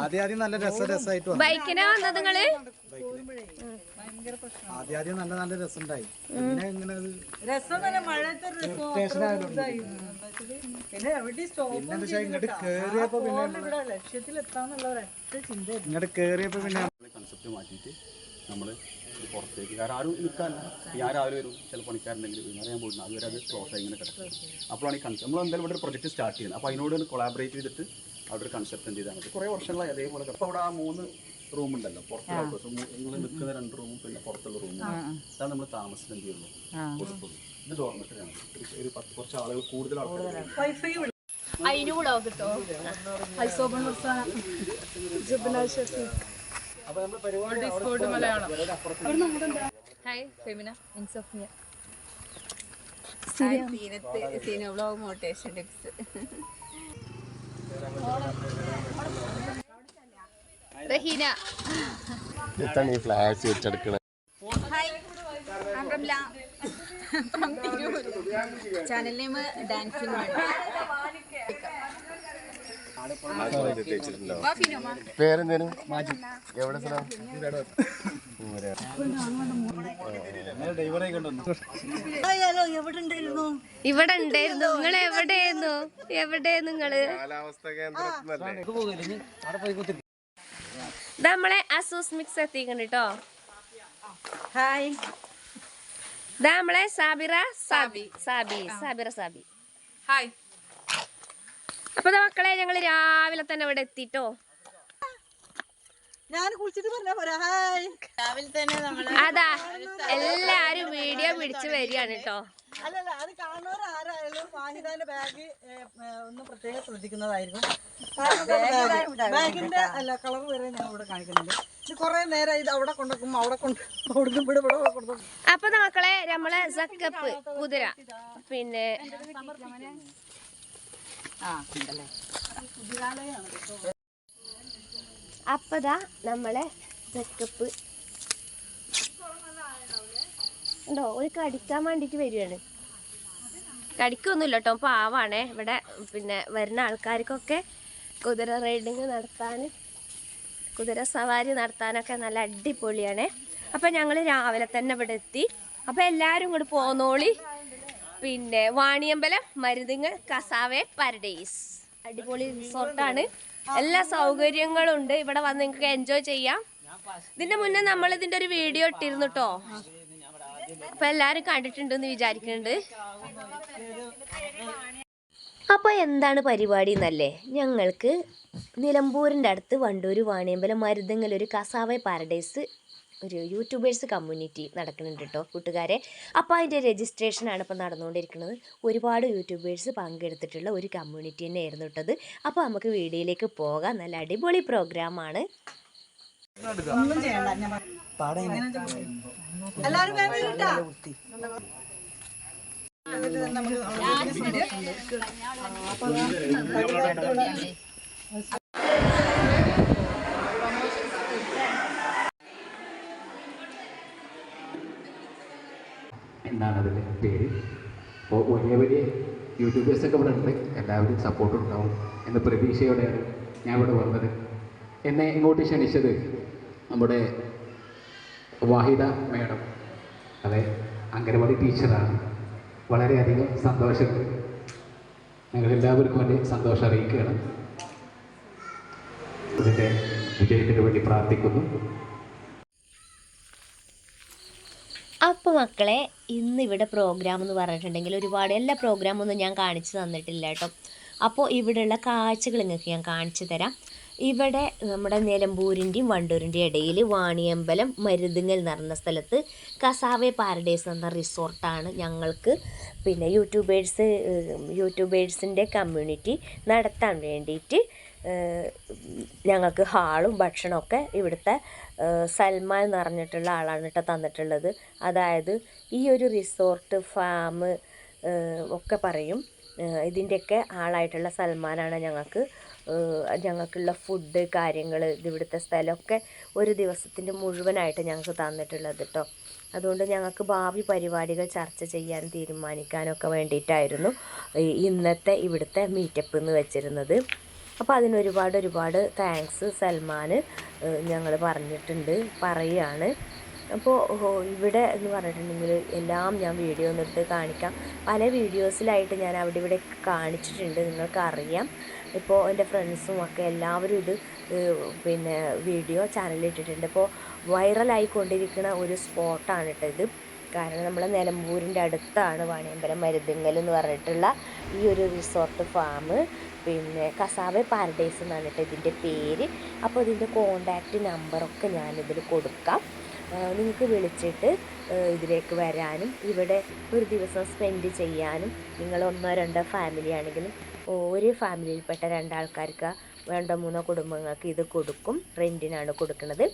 ആദ്യം നല്ല രസമായിട്ട് ബൈക്കിനാ വന്നത് നിങ്ങള്? ആദ്യം നല്ല രസമുണ്ടായി. പിന്നെ ഇങ്ങനെ ഇങ്ങോട്ട് കേറിയപ്പോ പിന്നെ കൺസെപ്റ്റ് മാറ്റിയിട്ട് നമ്മള് പുറത്തേക്ക് കാരണം ആരും നിൽക്കാനില്ല. ഞാൻ രാവിലെ വരും, ചില പണിക്കാരുണ്ടെങ്കിൽ ഞാൻ പോയിരുന്നു, അതുവരെ അത് ക്ലോസ് ആയി ഇങ്ങനെ കിടക്കും. അപ്പോഴാണ് ഈ കൺസെപ്റ്റ് നമ്മൾ എന്തായാലും ഇവിടെ ഒരു പ്രൊജക്ട് സ്റ്റാർട്ട് ചെയ്യുന്നത്. അപ്പോൾ അതിനോട് കൊളാബറേറ്റ് ചെയ്തിട്ട് അവിടെ ഒരു കൺസെപ്റ്റ് എന്ത് ചെയ്താണ് കുറേ വർഷങ്ങളായി അതേപോലെ. അപ്പോൾ അവിടെ ആ 3 റൂമുണ്ടല്ലോ, പുറത്തുള്ള നിങ്ങൾ നിൽക്കുന്ന 2 റൂമും പിന്നെ പുറത്തുള്ള റൂമും, അതാണ് നമ്മൾ താമസം എന്ത് ചെയ്യുള്ളൂ കൊടുക്കുന്നത്. ഇത് ഡോർമെറ്ററിയാണ്. ഒരു കുറച്ച് ആളുകൾ കൂടുതൽ ആൾക്കാർ റഹീന ഫ്ലാഷ് വെച്ചെടുക്കണ ചാനൽ നെയിം ഡാൻസിംഗ് പേരെന്തേനും എവിടെ സ്ഥലം? ഇവിടെ ഉണ്ടായിരുന്നു. നിങ്ങൾ എവിടെയായിരുന്നു? നിങ്ങള് നമ്മളെ അസൂസ് മിക്സ് എത്തിക്കണ്ട് കേട്ടോ. ഹായ്, നമ്മളെ സാബിറ സാബി. ഹായ്. അപ്പൊ മക്കളെ ഞങ്ങള് രാവിലെ തന്നെ ഇവിടെ എത്തിട്ടോ. ഞാൻ കുളിച്ചിട്ട് പറഞ്ഞ പോരാ. ഹായ്. രാവിലെ തന്നെ നമ്മള് അതാ എല്ലാരും വീഡിയോ പിടിച്ചു വരികയാണ് കേട്ടോ. അല്ലല്ല, അത് കാണുന്നവർ ആരായാലും വാഹിദാന്റെ ബാഗ് ഒന്ന് പ്രത്യേകം ശ്രദ്ധിക്കുന്നതായിരിക്കും. ബാഗിന്റെ അല്ല കളർ വരെ ഞാൻ ഇവിടെ കാണിക്കുന്നുണ്ട്. ഇത് കുറെ നേരം ഇത് അവിടെ കൊണ്ടുവെക്കും, അവിടെ കൊണ്ടുവെക്കും, ഇവിടെ കൊണ്ടുവെക്കും. അപ്പൊ മക്കളെ നമ്മളെ സക്കപ്പ് കുതിര പിന്നെ അപ്പതാ നമ്മളെ സെക്കപ്പ് ഉണ്ടോ ഒരു കടിക്കാൻ വേണ്ടിട്ട് വരികയാണ്. കടിക്കൊന്നുമില്ല കേട്ടോ, പാവാണേ. ഇവിടെ പിന്നെ വരുന്ന ആൾക്കാർക്കൊക്കെ കുതിര റൈഡിങ് നടത്താൻ, കുതിര സവാരി നടത്താനൊക്കെ നല്ല അടിപൊളിയാണ്. അപ്പം ഞങ്ങൾ രാവിലെ തന്നെ ഇവിടെ എത്തി. അപ്പം എല്ലാവരും ഇങ്ങോട്ട് പോന്നോളി. പിന്നെ വാണിയമ്പലം മരുതിങ്ങൽ കസാവേ പാരഡൈസ് അടിപൊളി റിസോർട്ടാണ്. എല്ലാ സൗകര്യങ്ങളും ഉണ്ട്. ഇവിടെ വന്ന് നിങ്ങൾക്ക് എൻജോയ് ചെയ്യാം. ഇതിന്റെ മുന്നേ നമ്മൾ ഇതിന്റെ ഒരു വീഡിയോ ഇട്ടിരുന്നു കേട്ടോ. അപ്പൊ എല്ലാരും കണ്ടിട്ടുണ്ടെന്ന് വിചാരിക്കുന്നുണ്ട്. അപ്പോൾ എന്താണ് പരിപാടി എന്നല്ലേ, ഞങ്ങൾക്ക് നിലമ്പൂരിൻ്റെ അടുത്ത് വണ്ടൂർ വാണിയമ്പലം മരുതങ്ങൽ ഒരു കസാവേ പാരഡൈസ് ഒരു യൂട്യൂബേഴ്സ് കമ്മ്യൂണിറ്റി നടക്കുന്നുണ്ട് കേട്ടോ കൂട്ടുകാരെ. അപ്പോൾ അതിൻ്റെ രജിസ്ട്രേഷനാണ് ഇപ്പോൾ നടന്നുകൊണ്ടിരിക്കുന്നത്. ഒരുപാട് യൂട്യൂബേഴ്സ് പങ്കെടുത്തിട്ടുള്ള ഒരു കമ്മ്യൂണിറ്റി തന്നെയായിരുന്നു കേട്ടത്. അപ്പോൾ നമുക്ക് വീഡിയോയിലേക്ക് പോകാം. നല്ല അടിപൊളി പ്രോഗ്രാമാണ്. എന്നാണ് അതിൻ്റെ പേര്. അപ്പോൾ വലിയ വലിയ യൂട്യൂബേഴ്സൊക്കെ ഇവിടെ ഉണ്ട്. എല്ലാവരും സപ്പോർട്ട് ഉണ്ടാവും എന്ന പ്രതീക്ഷയോടെയാണ് ഞാൻ ഇവിടെ വന്നത്. എന്നെ ഇങ്ങോട്ട് ക്ഷണിച്ചത് നമ്മുടെ വാഹിദ മേഡം, അതെ, അംഗനവാടി ടീച്ചറാണ്. വളരെയധികം സന്തോഷമുണ്ട്. ഞങ്ങളെല്ലാവർക്കും വേണ്ടി സന്തോഷം അറിയിക്കുകയാണ്. ഇതിൻ്റെ വിജയത്തിന് വേണ്ടി പ്രാർത്ഥിക്കുന്നു. അപ്പോൾ മക്കളെ, ഇന്നിവിടെ പ്രോഗ്രാം എന്ന് പറഞ്ഞിട്ടുണ്ടെങ്കിൽ ഒരുപാട് എല്ലാ പ്രോഗ്രാമൊന്നും ഞാൻ കാണിച്ചു തന്നിട്ടില്ല കേട്ടോ. അപ്പോൾ ഇവിടെയുള്ള കാഴ്ചകൾ നിങ്ങൾക്ക് ഞാൻ കാണിച്ചു തരാം. ഇവിടെ നമ്മുടെ നിലമ്പൂരിൻ്റെയും വണ്ടൂരിൻ്റെയും ഇടയിൽ വാണിയമ്പലം മരുതുങ്ങൽ എന്ന് പറഞ്ഞ സ്ഥലത്ത് കസാവേ പാരഡൈസ് എന്ന റിസോർട്ടാണ് ഞങ്ങൾക്ക് പിന്നെ യൂട്യൂബേഴ്സിൻ്റെ കമ്മ്യൂണിറ്റി നടത്താൻ വേണ്ടിയിട്ട് ഞങ്ങൾക്ക് ഹാളും ഭക്ഷണമൊക്കെ ഇവിടുത്തെ സൽമാൻ എന്ന് പറഞ്ഞിട്ടുള്ള ആളാണ് കേട്ടോ തന്നിട്ടുള്ളത്. അതായത് ഈ ഒരു റിസോർട്ട് ഫാം ഒക്കെ പറയും, ഇതിൻ്റെയൊക്കെ ആളായിട്ടുള്ള സൽമാനാണ് ഞങ്ങൾക്കുള്ള ഫുഡ് കാര്യങ്ങൾ ഇവിടുത്തെ സ്ഥലമൊക്കെ ഒരു ദിവസത്തിൻ്റെ മുഴുവനായിട്ട് ഞങ്ങൾക്ക് തന്നിട്ടുള്ളത് കേട്ടോ. അതുകൊണ്ട് ഞങ്ങൾക്ക് ഭാവി പരിപാടികൾ ചർച്ച ചെയ്യാൻ തീരുമാനിക്കാനൊക്കെ വേണ്ടിയിട്ടായിരുന്നു ഇന്നത്തെ ഇവിടുത്തെ മീറ്റപ്പ് എന്ന് വെച്ചിരുന്നത്. അപ്പോൾ അതിനൊരുപാട് താങ്ക്സ് സൽമാൻ ഞങ്ങൾ പറഞ്ഞിട്ടുണ്ട് പറയുകയാണ്. അപ്പോൾ ഇവിടെ എന്ന് പറഞ്ഞിട്ടുണ്ടെങ്കിൽ എല്ലാം ഞാൻ വീഡിയോ ഒന്നെടുത്ത് കാണിക്കാം. പല വീഡിയോസിലായിട്ട് ഞാൻ അവിടെ ഇവിടെ കാണിച്ചിട്ടുണ്ട്, നിങ്ങൾക്കറിയാം. ഇപ്പോൾ എൻ്റെ ഫ്രണ്ട്സും ഒക്കെ എല്ലാവരും ഇത് പിന്നെ വീഡിയോ ചാനലിൽ ഇട്ടിട്ടുണ്ട്. ഇപ്പോൾ വൈറലായിക്കൊണ്ടിരിക്കുന്ന ഒരു സ്പോട്ടാണ് കേട്ടോ ഇത്. കാരണം നമ്മൾ നിലമ്പൂരിൻ്റെ അടുത്താണ് വാണിയമ്പലം മരുതിങ്ങൽ എന്ന് പറഞ്ഞിട്ടുള്ള ഈ ഒരു റിസോർട്ട് ഫാം. പിന്നെ കസാബെ പാരഡൈസ് എന്നാണ് കേട്ടോ ഇതിൻ്റെ പേര്. അപ്പോൾ ഇതിൻ്റെ കോണ്ടാക്റ്റ് നമ്പറൊക്കെ ഞാനിതിൽ കൊടുക്കാം. നിങ്ങൾക്ക് വിളിച്ചിട്ട് ഇതിലേക്ക് വരാനും ഇവിടെ ഒരു ദിവസം സ്പെൻഡ് ചെയ്യാനും, നിങ്ങൾ 1-2 ഫാമിലി ആണെങ്കിലും ഒരു ഫാമിലിയിൽപ്പെട്ട 2 ആൾക്കാർക്ക് 2-3 കുടുംബങ്ങൾക്ക് ഇത് കൊടുക്കും. റെൻറ്റിനാണ് കൊടുക്കുന്നത്.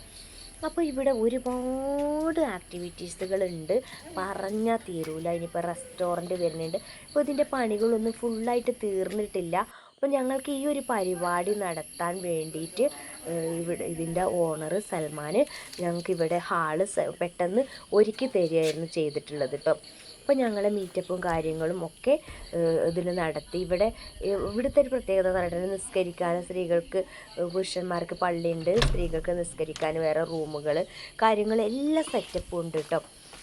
അപ്പോൾ ഇവിടെ ഒരുപാട് ആക്ടിവിറ്റീസുകളുണ്ട്, പറഞ്ഞാൽ തീരൂല. ഇനിയിപ്പോൾ റെസ്റ്റോറൻറ്റ് വരുന്നുണ്ട്. ഇപ്പോൾ ഇതിൻ്റെ പണികളൊന്നും ഫുള്ളായിട്ട് തീർന്നിട്ടില്ല. അപ്പോൾ ഞങ്ങൾക്ക് ഈ ഒരു പരിപാടി നടത്താൻ വേണ്ടിയിട്ട് ഇവിടെ ഇതിൻ്റെ ഓണർ സൽമാൻ ഞങ്ങൾക്കിവിടെ ഹാള് പെട്ടെന്ന് ഒരുക്കി തരികയായിരുന്നു ചെയ്തിട്ടുള്ളത് കേട്ടോ. അപ്പോൾ ഞങ്ങളെ മീറ്റപ്പും കാര്യങ്ങളും ഒക്കെ ഇതിന് നടത്തി. ഇവിടുത്തെ ഒരു പ്രത്യേകത എന്ന് പറഞ്ഞിട്ടുണ്ടെങ്കിൽ നിസ്കരിക്കാൻ സ്ത്രീകൾക്ക്, പുരുഷന്മാർക്ക് പള്ളിയുണ്ട്, സ്ത്രീകൾക്ക് നിസ്കരിക്കാൻ വേറെ റൂമുകൾ കാര്യങ്ങൾ എല്ലാ സെറ്റപ്പും ഉണ്ട് കേട്ടോ.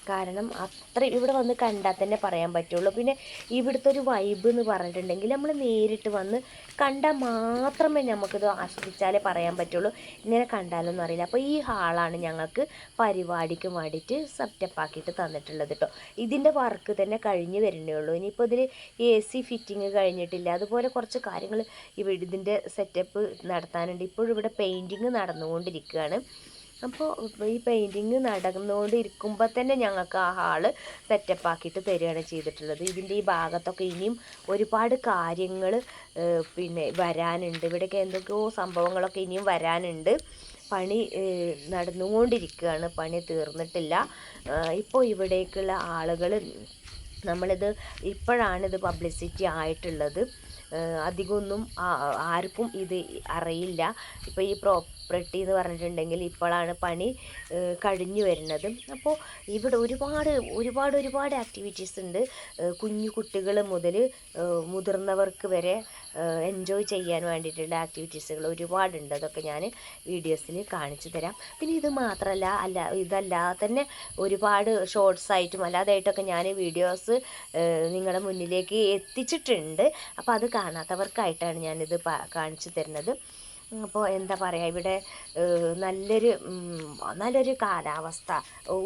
കാരണം അത്ര ഇവിടെ വന്ന് കണ്ടാൽ തന്നെ പറയാൻ പറ്റുള്ളൂ. പിന്നെ ഇവിടുത്തെ ഒരു വൈബ് എന്ന് പറഞ്ഞിട്ടുണ്ടെങ്കിൽ നമ്മൾ നേരിട്ട് വന്ന് കണ്ടാൽ മാത്രമേ നമുക്കിത് ആസ്വദിച്ചാലേ പറയാൻ പറ്റുള്ളൂ. ഇങ്ങനെ കണ്ടാലൊന്നും അറിയില്ല. അപ്പോൾ ഈ ഹാളാണ് ഞങ്ങൾക്ക് പരിപാടിക്ക് വേണ്ടിയിട്ട് സെറ്റപ്പാക്കിയിട്ട് തന്നിട്ടുള്ളത് കേട്ടോ. ഇതിൻ്റെ വർക്ക് തന്നെ കഴിഞ്ഞ് വരുന്നേ ഉള്ളൂ. ഇനിയിപ്പോൾ ഇതിൽ AC ഫിറ്റിങ് കഴിഞ്ഞിട്ടില്ല. അതുപോലെ കുറച്ച് കാര്യങ്ങൾ ഇതിൻ്റെ സെറ്റപ്പ് നടത്താനുണ്ട്. ഇപ്പോഴും ഇവിടെ പെയിൻറ്റിങ് നടന്നുകൊണ്ടിരിക്കുകയാണ്. അപ്പോൾ ഈ പെയിൻറ്റിങ് നടന്നുകൊണ്ടിരിക്കുമ്പോൾ തന്നെ ഞങ്ങൾക്ക് ആ ഹാള് സെറ്റപ്പാക്കിയിട്ട് തരികയാണ് ചെയ്തിട്ടുള്ളത്. ഇതിൻ്റെ ഈ ഭാഗത്തൊക്കെ ഇനിയും ഒരുപാട് കാര്യങ്ങൾ പിന്നെ വരാനുണ്ട്. ഇവിടെയൊക്കെ എന്തൊക്കെയോ സംഭവങ്ങളൊക്കെ ഇനിയും വരാനുണ്ട്. പണി നടന്നുകൊണ്ടിരിക്കുകയാണ്, പണി തീർന്നിട്ടില്ല. ഇപ്പോൾ ഇവിടേക്കുള്ള ആളുകൾ ഇപ്പോഴാണിത് പബ്ലിസിറ്റി ആയിട്ടുള്ളത്. അധികമൊന്നും ആർക്കും ഇത് അറിയില്ല. ഇപ്പോൾ ഈ പ്രോപ്പർട്ടി എന്ന് പറഞ്ഞിട്ടുണ്ടെങ്കിൽ ഇപ്പോഴാണ് പണി കഴിഞ്ഞു വരുന്നത്. അപ്പോൾ ഇവിടെ ഒരുപാട് ആക്ടിവിറ്റീസ് ഉണ്ട്. കുഞ്ഞു കുട്ടികൾ മുതൽ മുതിർന്നവർക്ക് വരെ എൻജോയ് ചെയ്യാൻ വേണ്ടിയിട്ടുള്ള ആക്ടിവിറ്റീസുകൾ ഒരുപാടുണ്ട്. അതൊക്കെ ഞാൻ വീഡിയോസിൽ കാണിച്ചു തരാം. പിന്നെ ഇത് മാത്രമല്ല, ഇതല്ലാതെ തന്നെ ഒരുപാട് ഷോർട്സായിട്ടും അല്ലാതായിട്ടൊക്കെ ഞാൻ വീഡിയോസ് നിങ്ങളുടെ മുന്നിലേക്ക് എത്തിച്ചിട്ടുണ്ട്. അപ്പോൾ അത് കാണാത്തവർക്കായിട്ടാണ് ഞാനിത് കാണിച്ചു തരുന്നത്. അപ്പോൾ എന്താ പറയുക, ഇവിടെ നല്ലൊരു കാലാവസ്ഥ.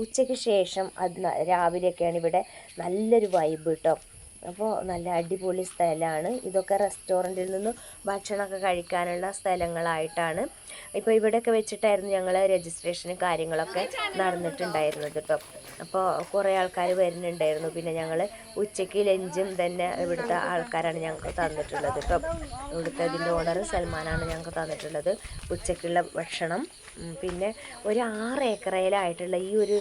ഉച്ചയ്ക്ക് ശേഷം രാവിലെയൊക്കെയാണ് ഇവിടെ നല്ലൊരു വൈബ് കേട്ടോ. അപ്പോൾ നല്ല അടിപൊളി സ്ഥലമാണ്. ഇതൊക്കെ റെസ്റ്റോറൻറ്റിൽ നിന്ന് ഭക്ഷണമൊക്കെ കഴിക്കാനുള്ള സ്ഥലങ്ങളായിട്ടാണ്. ഇപ്പോൾ ഇവിടെയൊക്കെ വെച്ചിട്ടായിരുന്നു ഞങ്ങൾ രജിസ്ട്രേഷനും കാര്യങ്ങളൊക്കെ നടന്നിട്ടുണ്ടായിരുന്നത് കേട്ടോ. അപ്പോൾ കുറേ ആൾക്കാർ വരുന്നുണ്ടായിരുന്നു. പിന്നെ ഞങ്ങൾ ഉച്ചയ്ക്ക് ലഞ്ചും തന്നെ ഇവിടുത്തെ ആൾക്കാരാണ് ഞങ്ങൾക്ക് തന്നിട്ടുള്ളത് കേട്ടോ. ഇവിടുത്തെ ഇതിൻ്റെ ഓണർ സൽമാനാണ് ഞങ്ങൾക്ക് തന്നിട്ടുള്ളത് ഉച്ചയ്ക്കുള്ള ഭക്ഷണം. പിന്നെ ഒരു 6 ഏക്കറയിലായിട്ടുള്ള ഈ ഒരു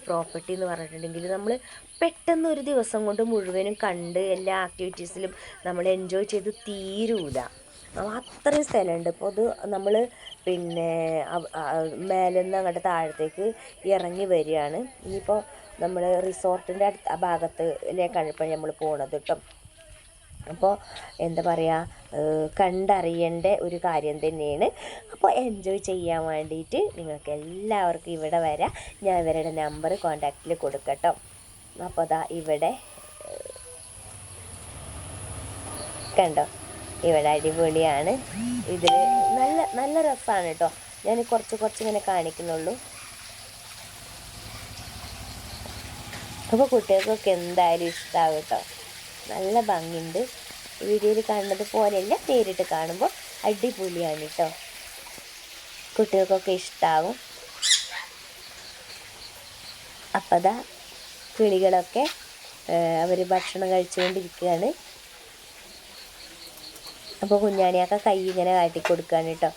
പ്രോപ്പർട്ടി എന്ന് പറഞ്ഞിട്ടുണ്ടെങ്കിൽ നമ്മൾ പെട്ടെന്ന് ഒരു ദിവസം കൊണ്ട് മുഴുവനും കണ്ട് എല്ലാ ആക്ടിവിറ്റീസിലും നമ്മൾ എൻജോയ് ചെയ്ത് തീരൂല. അത്രയും സ്ഥലമുണ്ട്. ഇപ്പോൾ അത് നമ്മൾ പിന്നെ മേലെ നിന്ന് അങ്ങോട്ട് താഴത്തേക്ക് ഇറങ്ങി വരികയാണ്. ഇനിയിപ്പോൾ നമ്മൾ റിസോർട്ടിൻ്റെ ഭാഗത്തിലേക്കാണ് ഇപ്പോൾ നമ്മൾ പോണത് കേട്ടോ. അപ്പോൾ എന്താ പറയുക, കണ്ടറിയേണ്ട ഒരു കാര്യം തന്നെയാണ്. അപ്പോൾ എൻജോയ് ചെയ്യാൻ വേണ്ടിയിട്ട് നിങ്ങൾക്ക് എല്ലാവർക്കും ഇവിടെ വരാം. ഞാൻ ഇവരുടെ നമ്പർ കോൺടാക്റ്റിൽ കൊടുക്കട്ടോ. അപ്പോൾ അതാ ഇവിടെ കണ്ടോ, ഇവിടെ അടിപൊളിയാണ്. ഇതിൽ നല്ല രസമാണ് കേട്ടോ. ഞാൻ കുറച്ച് ഇങ്ങനെ കാണിക്കുന്നുള്ളൂ. അപ്പോൾ കുട്ടികൾക്കൊക്കെ എന്തായാലും ഇഷ്ടമാകും കേട്ടോ. നല്ല ഭംഗിയുണ്ട്. വീഡിയോയിൽ കാണുന്നത് പോലെയല്ല, നേരിട്ട് കാണുമ്പോൾ അടിപൊളിയാണ് കേട്ടോ. കുട്ടികൾക്കൊക്കെ ഇഷ്ടമാകും. അപ്പം അതാ കിളികളൊക്കെ അവർ ഭക്ഷണം കഴിച്ചുകൊണ്ടിരിക്കുകയാണ്. അപ്പോൾ കുഞ്ഞാണിയാക്ക കൈ ഇങ്ങനെ കാട്ടിക്കൊടുക്കുകയാണ് കേട്ടോ.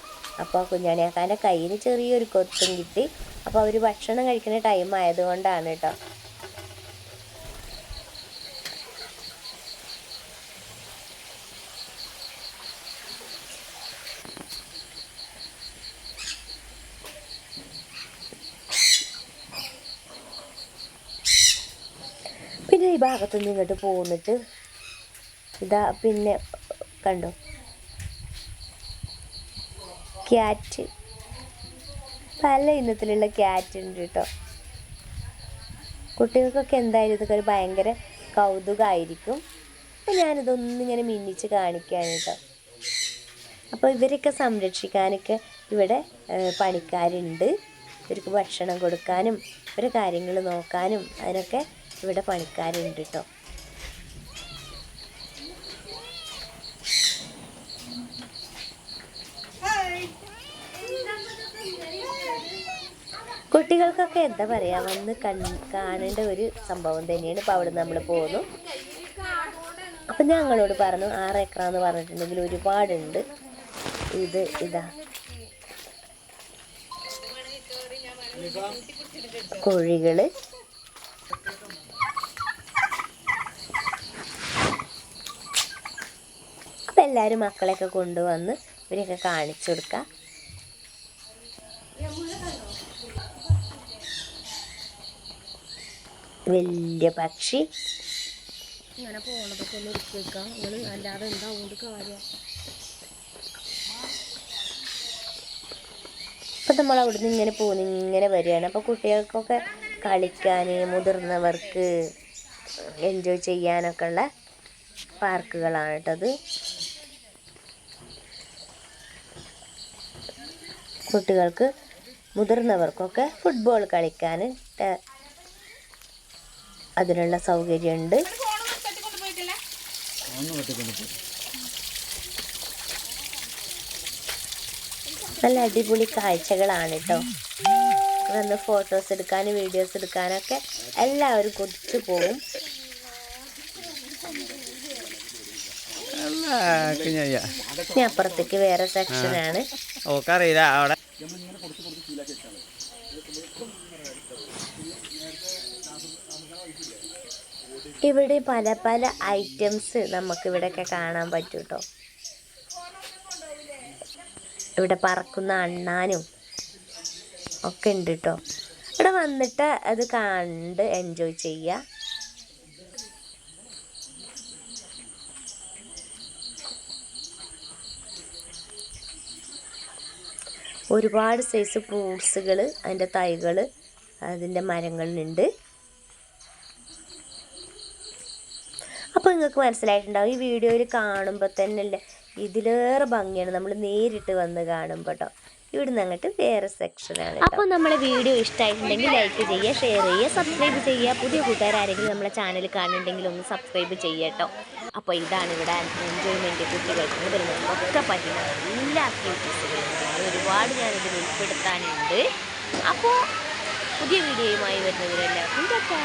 അപ്പോൾ കുഞ്ഞാണിയാക്കാൻ്റെ കയ്യിൽ ചെറിയൊരു കൊത്തും കിട്ടി. അപ്പോൾ അവർ ഭക്ഷണം കഴിക്കുന്ന ടൈം ആയതുകൊണ്ടാണ് കേട്ടോ. പിന്നെ ഈ ഭാഗത്തുനിന്ന് ഇങ്ങോട്ട് പോന്നിട്ട് ഇതാ പിന്നെ കണ്ടോ, ക്യാറ്റ്, പല ഇനത്തിലുള്ള ക്യാറ്റ് ഉണ്ട് കേട്ടോ. കുട്ടികൾക്കൊക്കെ എന്തായാലും ഇതൊക്കെ ഒരു ഭയങ്കര കൗതുകമായിരിക്കും. അപ്പോൾ ഞാനിതൊന്നിങ്ങനെ മിന്നിച്ച് കാണിക്കുകയാണ് കേട്ടോ. അപ്പോൾ ഇവരൊക്കെ സംരക്ഷിക്കാനൊക്കെ ഇവിടെ പണിക്കാരുണ്ട്. ഇവർക്ക് ഭക്ഷണം കൊടുക്കാനും ഇവരെ കാര്യങ്ങൾ നോക്കാനും അതിനൊക്കെ ഇവിടെ പണിക്കാരുണ്ട് കേട്ടോ. കുട്ടികൾക്കൊക്കെ എന്താ പറയുക, വന്ന് കാണേണ്ട ഒരു സംഭവം തന്നെയാണ്. ഇപ്പോൾ അവിടെ നമ്മൾ പോന്നു. അപ്പം ഞങ്ങളോട് പറഞ്ഞു 6 ഏക്കറാന്ന് പറഞ്ഞിട്ടുണ്ടെങ്കിൽ ഒരുപാടുണ്ട്. ഇതാ കോഴികൾ, അപ്പം എല്ലാവരും മക്കളെയൊക്കെ കൊണ്ടുവന്ന് ഇവരെയൊക്കെ കാണിച്ചു കൊടുക്കുക. വലിയ പക്ഷി ഇങ്ങനെ പോണതൊക്കെ ഒന്ന് എടുത്ത് വെക്കാം. നിങ്ങൾ അല്ലാതെ എന്താ കൊണ്ട് കാര്യം. അപ്പം നമ്മൾ അവിടുന്ന് ഇങ്ങനെ പോകുന്നു, ഇങ്ങനെ വരികയാണ്. അപ്പോൾ കുട്ടികൾക്കൊക്കെ കളിക്കാൻ, മുതിർന്നവർക്ക് എൻജോയ് ചെയ്യാനൊക്കെ ഉള്ള പാർക്കുകളാണ് കേട്ടത്. കുട്ടികൾക്ക് മുതിർന്നവർക്കൊക്കെ ഫുട്ബോൾ കളിക്കാൻ അതിനുള്ള സൗകര്യമുണ്ട്. നല്ല അടിപൊളി കാഴ്ചകളാണ് കേട്ടോ. വന്ന് ഫോട്ടോസ് എടുക്കാനും വീഡിയോസ് എടുക്കാനൊക്കെ എല്ലാവരും കൊതിച്ചു പോകും. ഇനി അപ്പുറത്തേക്ക് വേറെ സെക്ഷനാണ്. ഇവിടെ പല പല ഐറ്റംസ് നമുക്കിവിടെയൊക്കെ കാണാൻ പറ്റും കേട്ടോ. ഇവിടെ പറക്കുന്ന അണ്ണാനും ഒക്കെ ഉണ്ട് കേട്ടോ. ഇവിടെ വന്നിട്ട് അത് കണ്ട് എൻജോയ് ചെയ്യുക. ഒരുപാട് സൈസ് ഫ്രൂട്ട്സുകൾ, അതിൻ്റെ തൈകൾ, അതിൻ്റെ മരങ്ങളുണ്ട്. അപ്പോൾ നിങ്ങൾക്ക് മനസ്സിലായിട്ടുണ്ടാവും, ഈ വീഡിയോയിൽ കാണുമ്പോൾ തന്നെ അല്ലേ ഇതിലേറെ ഭംഗിയാണ് നമ്മൾ നേരിട്ട് വന്ന് കാണുമ്പോൾ കേട്ടോ. ഇവിടുന്ന് അങ്ങോട്ട് വേറെ സെക്ഷനാണ്. അപ്പോൾ നമ്മളെ വീഡിയോ ഇഷ്ടമായിട്ടുണ്ടെങ്കിൽ ലൈക്ക് ചെയ്യുക, ഷെയർ ചെയ്യുക, സബ്സ്ക്രൈബ് ചെയ്യുക. പുതിയ കൂട്ടുകാരെങ്കിലും നമ്മളെ ചാനൽ കാണുന്നുണ്ടെങ്കിൽ ഒന്ന് സബ്സ്ക്രൈബ് ചെയ്യുക കേട്ടോ. അപ്പോൾ ഇതാണ് ഇവിടെ എൻജോയ്മെൻറ്റ് കുട്ടികൾക്ക് മുതിർന്നവർക്കൊക്കെ പറ്റുന്ന എല്ലാ ആക്ടിവിറ്റീസുകളും ഒരുപാട് ഞാനിതിൽ ഉൾപ്പെടുത്താനുണ്ട്. അപ്പോൾ പുതിയ വീഡിയോയുമായി വരുന്നവരെല്ലാവർക്കും ടാറ്റാ.